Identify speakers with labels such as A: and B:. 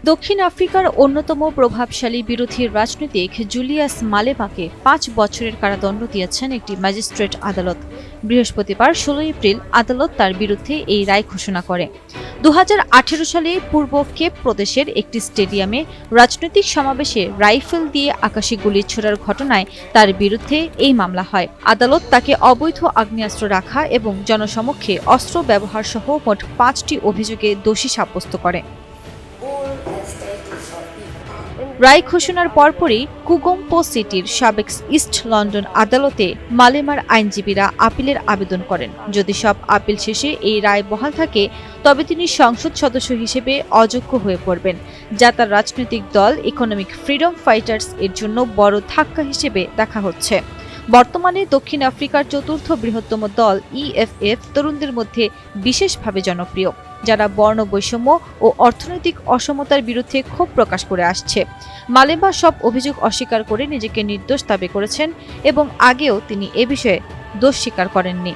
A: দক্ষিণ আফ্রিকার অন্যতম প্রভাবশালী বিরোধী রাজনীতিক জুলিয়াস মালেমাকে ৫ বছরের কারাদণ্ড দিয়েছেন একটি ম্যাজিস্ট্রেট আদালত। বৃহস্পতিবার ১৬ এপ্রিল আদালত তার বিরুদ্ধে এই রায় ঘোষণা করে। ২০১৮ সালে পূর্ব কেপ প্রদেশের একটি স্টেডিয়ামে রাজনৈতিক সমাবেশে রাইফেল দিয়ে আকাশে গুলি ছোড়ার ঘটনায় তার বিরুদ্ধে এই মামলা হয়। আদালত তাকে অবৈধ আগ্নেয়াস্ত্র রাখা এবং জনসমক্ষে অস্ত্র ব্যবহার সহ মোট ৫টি অভিযোগে দোষী সাব্যস্ত করে। রায় ঘোষণার পরপরই কুগম্পো সিটির সাবেক ইস্ট লন্ডন আদালতে মালেমার আইনজীবীরা আপিলের আবেদন করেন। যদি সব আপিল শেষে এই রায় বহাল থাকে, তবে তিনি সংসদ সদস্য হিসেবে অযোগ্য হয়ে পড়বেন, যা তার রাজনৈতিক দল ইকোনমিক ফ্রিডম ফাইটার্স এর জন্য বড় ধাক্কা হিসেবে দেখা হচ্ছে। বর্তমানে দক্ষিণ আফ্রিকার চতুর্থ বৃহত্তম দল ইএফএফ তরুণদের মধ্যে বিশেষভাবে জনপ্রিয়, যারা বর্ণ বৈষম্য ও অর্থনৈতিক অসমতার বিরুদ্ধে ক্ষোভ প্রকাশ করে আসছে। মালেমা সব অভিযোগ অস্বীকার করে নিজেকে নির্দোষ দাবি করেছেন এবং আগেও তিনি এ বিষয়ে দোষ স্বীকার করেননি।